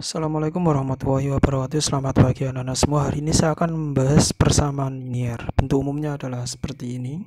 Assalamualaikum warahmatullahi wabarakatuh. Selamat pagi anak-anak semua. Hari ini saya akan membahas persamaan linier. Bentuk umumnya adalah seperti ini.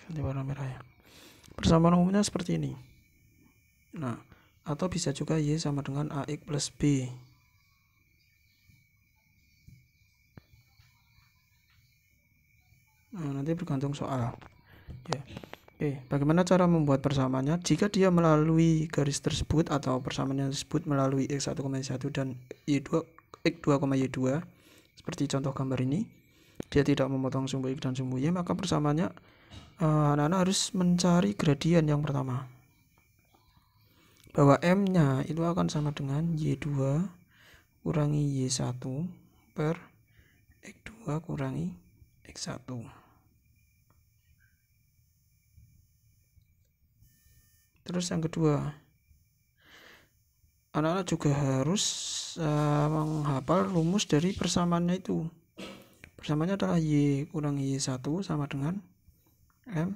Ganti warna merah ya. Persamaan umumnya seperti ini. Nah, atau bisa juga Y sama dengan AX plus B. Nah, nanti bergantung soal. Ya. Oke, bagaimana cara membuat persamaannya? Jika dia melalui garis tersebut atau persamaan yang tersebut melalui X1, Y1 dan Y2, X2, Y2, seperti contoh gambar ini, dia tidak memotong sumbu X dan sumbu Y, maka persamaannya anak-anak harus mencari gradien yang pertama, bahwa M-nya itu akan sama dengan Y2 kurangi Y1 per X2 kurangi X1. Terus yang kedua, anak-anak juga harus menghafal rumus dari persamaannya itu. Persamaannya adalah Y kurangi Y1 sama dengan M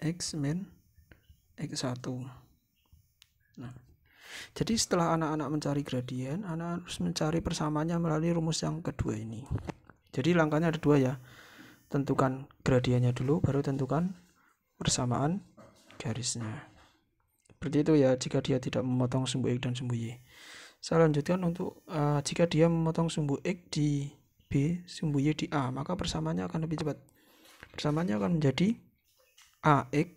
X min X1. Nah, jadi setelah anak-anak mencari gradien, anak harus mencari persamaannya melalui rumus yang kedua ini. Jadi langkahnya ada dua ya. Tentukan gradiennya dulu, baru tentukan persamaan garisnya. Seperti itu ya, jika dia tidak memotong sumbu X dan sumbu Y. Saya lanjutkan untuk jika dia memotong sumbu X di B, sumbu Y di A, maka persamaannya akan lebih cepat. Persamaannya akan menjadi AX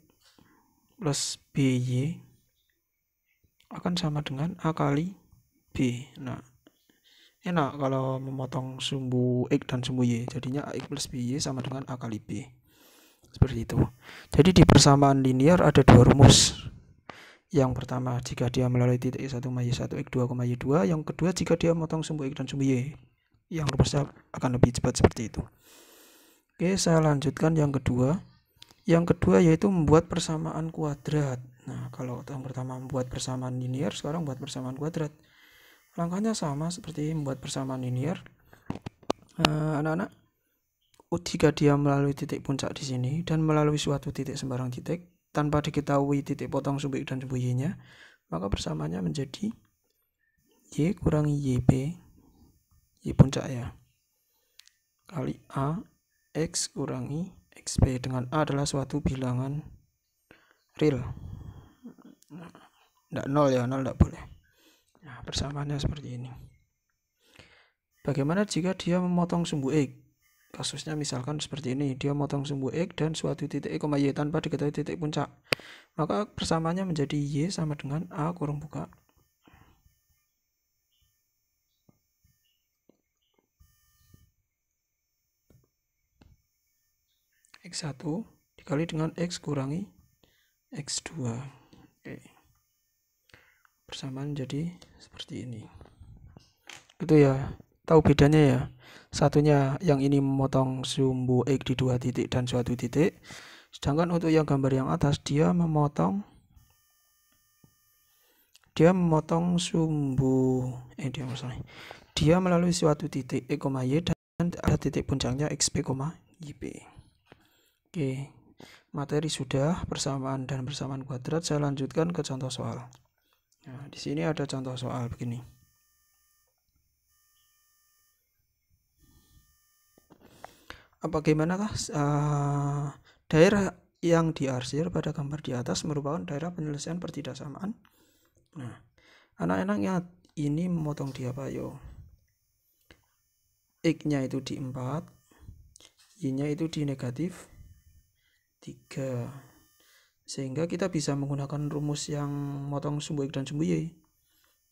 plus BY akan sama dengan A kali B. Nah, enak kalau memotong sumbu X dan sumbu Y, jadinya AX plus BY sama dengan A kali B. Seperti itu. Jadi di persamaan linier ada dua rumus. Yang pertama, jika dia melalui titik X1, Y1, X2, Y2. Yang kedua, jika dia memotong sumbu X dan sumbu Y. Yang rumusnya akan lebih cepat seperti itu. Oke, saya lanjutkan yang kedua. Yang kedua yaitu membuat persamaan kuadrat. Nah, kalau yang pertama membuat persamaan linier, sekarang buat persamaan kuadrat. Langkahnya sama seperti membuat persamaan linier. Anak-anak, jika dia melalui titik puncak di sini dan melalui suatu titik sembarang titik tanpa diketahui titik potong sumbu X dan sumbu Y-nya, maka persamaannya menjadi Y kurangi YB, Y puncak ya, kali A X kurangi XB, dengan A adalah suatu bilangan real. Tidak nol ya, nol tidak boleh. Nah, persamaannya seperti ini. Bagaimana jika dia memotong sumbu X? Kasusnya misalkan seperti ini, dia memotong sumbu X dan suatu titik X, Y tanpa diketahui titik puncak. Maka persamaannya menjadi Y sama dengan A kurung buka X1 dikali dengan X kurangi X2. Oke. Persamaan jadi seperti ini. Itu ya, tahu bedanya ya. Satunya yang ini memotong sumbu X di dua titik dan suatu titik. Sedangkan untuk yang gambar yang atas dia memotong sumbu dia melalui suatu titik X, Y dan ada titik puncaknya XP, YP. Oke, materi sudah, persamaan dan persamaan kuadrat. Saya lanjutkan ke contoh soal. Nah, di sini ada contoh soal begini. Bagaimanakah daerah yang diarsir pada gambar di atas merupakan daerah penyelesaian pertidaksamaan? Nah, anak-anaknya ini memotong di apa yo? X-nya itu di 4, Y-nya itu di negatif 3. Sehingga kita bisa menggunakan rumus yang motong sumbu X dan sumbu Y.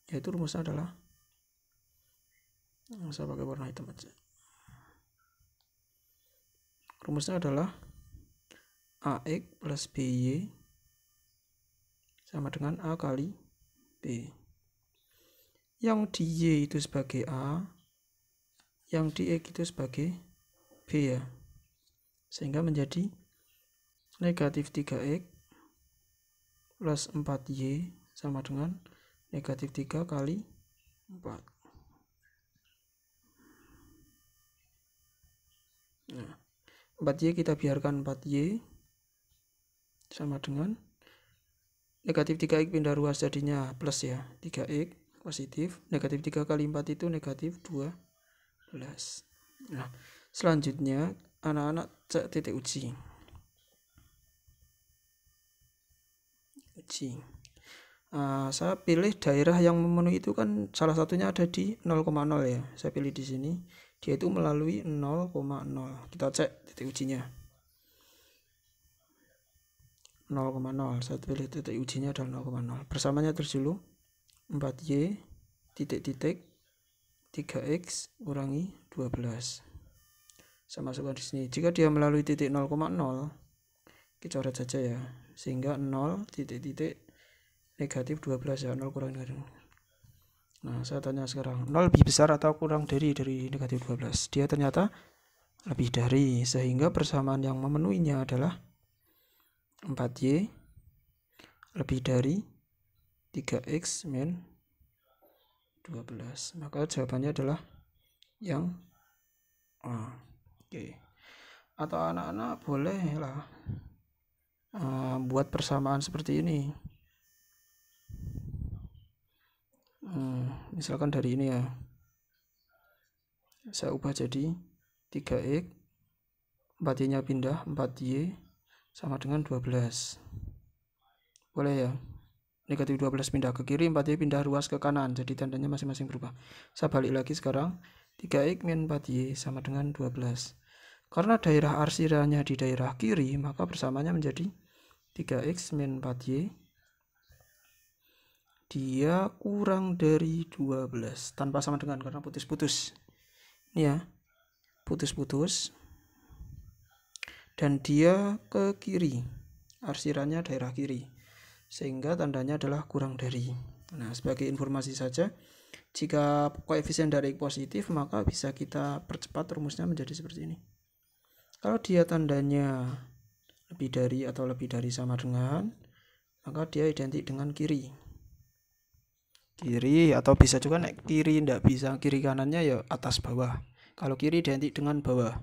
Yaitu rumusnya adalah, saya pakai warna hitam aja. Rumusnya adalah AX plus BY sama dengan A kali B. Yang di Y itu sebagai A, yang di X itu sebagai B ya. Sehingga menjadi negatif 3X plus 4Y sama dengan negatif 3 kali 4. Nah, 4Y kita biarkan 4Y sama dengan negatif 3X pindah ruas jadinya plus ya, 3X positif, negatif 3 kali 4 itu negatif 12. Nah, selanjutnya anak-anak cek titik uji. Saya pilih daerah yang memenuhi itu kan salah satunya ada di 0,0 ya. Saya pilih di sini. Dia itu melalui 0,0. Kita cek titik ujinya. 0,0. Saya pilih titik ujinya adalah 0,0. Persamanya terus dulu. 4Y titik-titik 3X kurangi 12. Saya masukkan di sini. Jika dia melalui titik 0,0, kita coret saja ya. Sehingga 0 titik-titik negatif 12 ya, 0 kurang dari. Nah, saya tanya sekarang, 0 lebih besar atau kurang dari negatif 12? Dia ternyata lebih dari, sehingga persamaan yang memenuhinya adalah 4Y lebih dari 3X min 12. Maka jawabannya adalah yang A. Oke. Atau anak-anak boleh lah buat persamaan seperti ini. Misalkan dari ini ya, saya ubah jadi 3X, 4Y nya pindah, 4Y sama dengan 12. Boleh ya, negatif 12 pindah ke kiri, 4Y pindah ruas ke kanan, jadi tandanya masing-masing berubah. Saya balik lagi sekarang, 3X min 4Y sama dengan 12. Karena daerah arsiranya di daerah kiri, maka persamaannya menjadi 3X min 4Y dia kurang dari 12 tanpa sama dengan, karena putus-putus ini ya, putus-putus, dan dia ke kiri, arsirannya daerah kiri, sehingga tandanya adalah kurang dari. Nah, sebagai informasi saja, jika koefisien dari positif maka bisa kita percepat rumusnya menjadi seperti ini. Kalau dia tandanya lebih dari atau lebih dari sama dengan, maka dia identik dengan kiri, atau bisa juga naik kiri, tidak bisa kiri kanannya ya atas bawah. Kalau kiri identik dengan bawah.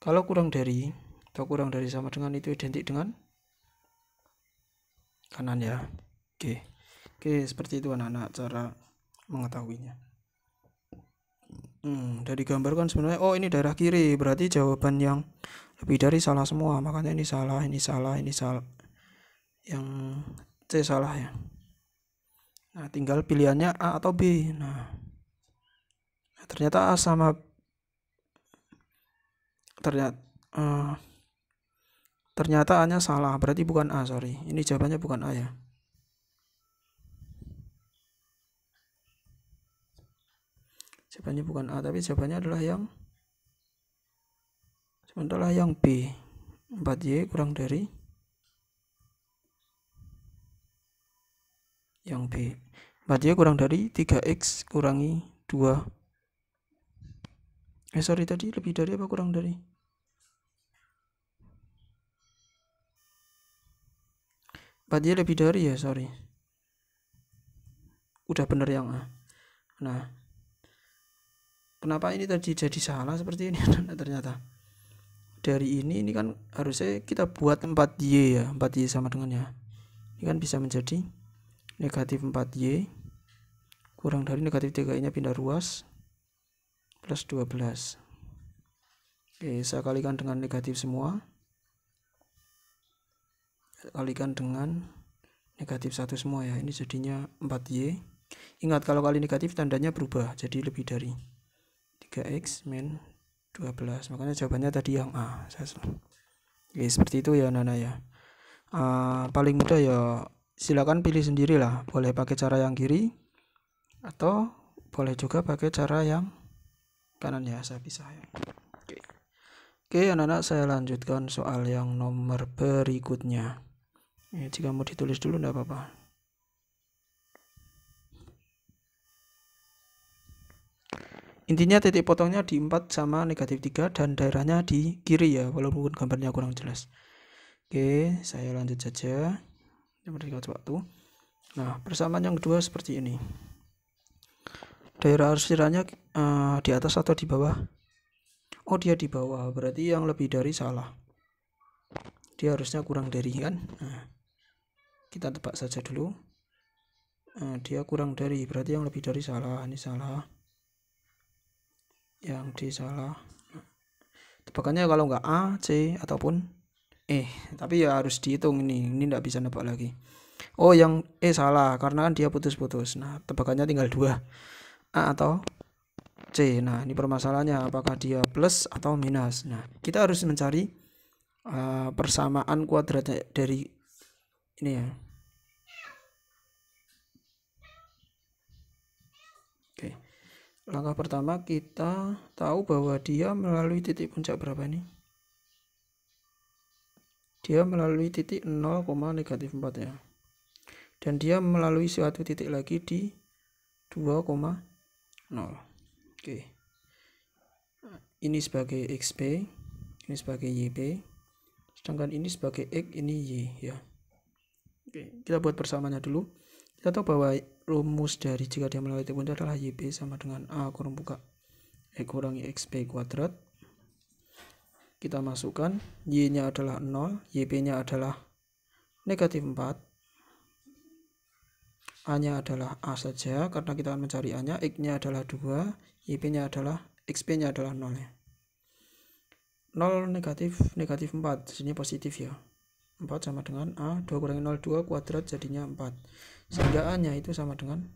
Kalau kurang dari atau kurang dari sama dengan itu identik dengan kanan ya. Oke, seperti itu anak-anak cara mengetahuinya. Dari gambar kan sebenarnya ini daerah kiri, berarti jawaban yang lebih dari salah semua, makanya ini salah, ini salah, ini salah, yang C salah ya. Nah, tinggal pilihannya A atau B. Nah, ternyata A sama ternyata A-nya salah, berarti bukan A, sorry. Ini jawabannya bukan A ya. Jawabannya bukan A, tapi jawabannya adalah yang B. 4Y kurang dari yang B. 4Y kurang dari 3X kurangi 2. Sorry, tadi lebih dari apa kurang dari? Y lebih dari ya, sorry. Udah bener yang A. Nah, kenapa ini tadi jadi salah seperti ini? Ternyata dari ini kan harusnya kita buat 4Y ya, 4Y sama dengannya. Ini kan bisa menjadi negatif 4Y kurang dari negatif 3Y nya pindah ruas plus 12. Oke, saya kalikan dengan negatif semua. Kalikan dengan negatif 1 semua ya. Ini jadinya 4Y. Ingat, kalau kali negatif tandanya berubah jadi lebih dari 3X min 12. Makanya jawabannya tadi yang A. Oke, seperti itu ya Nana ya. Paling mudah ya silakan pilih sendiri lah. Boleh pakai cara yang kiri atau boleh juga pakai cara yang kanan ya. Saya pisah ya. Oke, anak-anak, saya lanjutkan soal yang nomor berikutnya. Jika mau ditulis dulu enggak apa-apa. Intinya titik potongnya di 4 sama negatif 3 dan daerahnya di kiri ya, walaupun gambarnya kurang jelas. Oke, saya lanjut saja. Waktu. Nah, persamaan yang kedua seperti ini. Daerah arsirannya di atas atau di bawah? Oh, dia di bawah, berarti yang lebih dari salah. Dia harusnya kurang dari, kan? Nah, kita tebak saja dulu. Nah, dia kurang dari, berarti yang lebih dari salah. Ini salah. Yang D salah. Tebakannya kalau nggak A, C, ataupun E. Tapi ya harus dihitung ini nggak bisa nebak lagi. Oh, yang E salah, karena kan dia putus-putus. Nah, tebakannya tinggal 2. A atau C. Nah, ini permasalahannya, apakah dia plus atau minus. Nah, kita harus mencari persamaan kuadratnya dari ini ya. Oke. Langkah pertama kita tahu bahwa dia melalui titik puncak berapa nih? Dia melalui titik 0, -4 ya. Dan dia melalui suatu titik lagi di 2,0. Oke. Ini sebagai XP, ini sebagai YP. Sedangkan ini sebagai X, ini Y ya. Oke, kita buat persamaannya dulu. Kita tahu bahwa rumus dari jika dia melalui titik puncak adalah YP sama dengan A kurang buka X kurangi XP kuadrat. Kita masukkan, Y-nya adalah 0, YP-nya adalah -4. A-nya adalah A saja, karena kita akan mencari A-nya. X-nya adalah 2, YP-nya adalah, XP-nya adalah 0 ya. 0 negatif 4, sini positif ya. 4 sama dengan A, 2 kurangi 0, 2 kuadrat jadinya 4. Sehingga A-nya itu sama dengan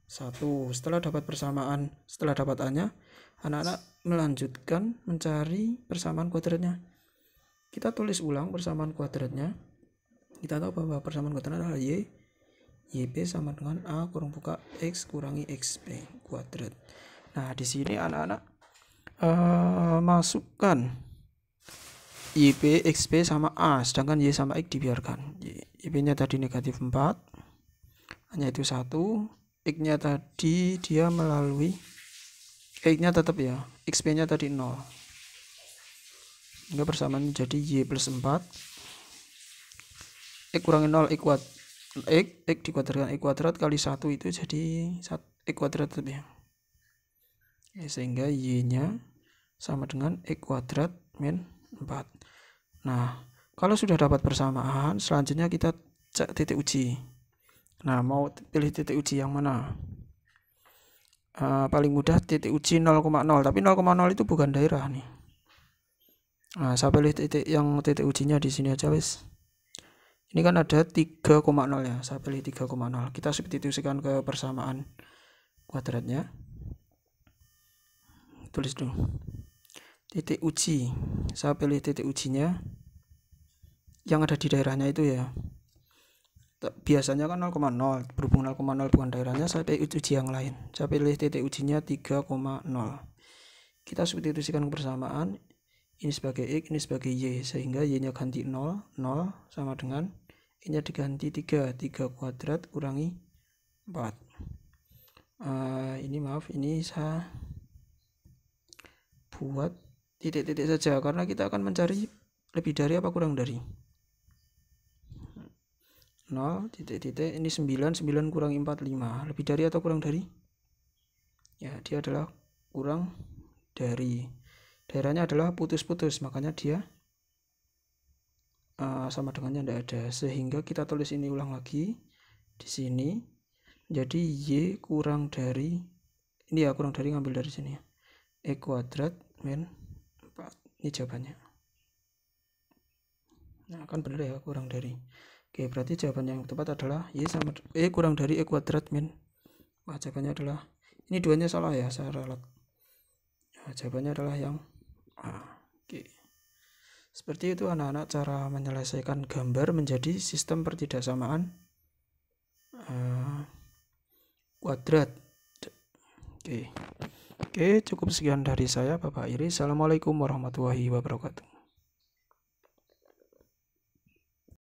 1. Setelah dapat persamaan, setelah dapat A-nya, anak-anak melanjutkan mencari persamaan kuadratnya. Kita tulis ulang persamaan kuadratnya. Kita tahu bahwa persamaan kuadratnya adalah YP sama dengan A kurang buka X kurangi XP kuadrat. Nah, di sini anak-anak masukkan YP, XP sama A, sedangkan Y sama X dibiarkan. YP-nya tadi -4, hanya itu 1. X-nya tadi dia melalui, X-nya tetap ya, XP-nya tadi 0. Hingga persamaan jadi Y plus 4. X kurangi 0, X dikuadratkan X kuadrat kali 1 itu jadi X kuadrat tetap ya. Sehingga Y-nya sama dengan X kuadrat min 4. Nah, kalau sudah dapat persamaan, selanjutnya kita cek titik uji. Nah, mau pilih titik uji yang mana? Paling mudah titik uji 0,0, tapi 0,0 itu bukan daerah nih. Nah, saya pilih titik ujinya di sini aja wis. Ini kan ada 3,0 ya, saya pilih 3,0. Kita substitusikan ke persamaan kuadratnya. Tulis dulu. Titik uji, saya pilih titik ujinya yang ada di daerahnya itu ya. Biasanya kan 0,0, berhubung 0,0 bukan daerahnya, saya pilih uji yang lain. Saya pilih titik ujinya 3,0. Kita substitusikan ke persamaan, ini sebagai X, ini sebagai Y, sehingga Y-nya ganti 0, 0 sama dengan ini diganti 3 kuadrat kurangi 4. Ini saya buat titik-titik saja, karena kita akan mencari lebih dari apa kurang dari 0, titik-titik, ini 9 kurangi 4, 5. Lebih dari atau kurang dari? Ya, dia adalah kurang dari. Daerahnya adalah putus-putus, makanya dia sama dengannya tidak ada. Sehingga kita tulis ini ulang lagi di sini. Jadi Y kurang dari, ini ya kurang dari, ngambil dari sini ya. X kuadrat min 4. Ini jawabannya. Nah, kan benar ya, kurang dari. Oke, berarti jawaban yang tepat adalah Y sama kurang dari X kuadrat min. Wah, jawabannya adalah, ini duanya salah ya, saya ralat. Nah, jawabannya adalah yang A. Oke. Seperti itu anak-anak cara menyelesaikan gambar menjadi sistem pertidaksamaan kuadrat. Oke, cukup sekian dari saya, Bapak Iris. Assalamualaikum warahmatullahi wabarakatuh.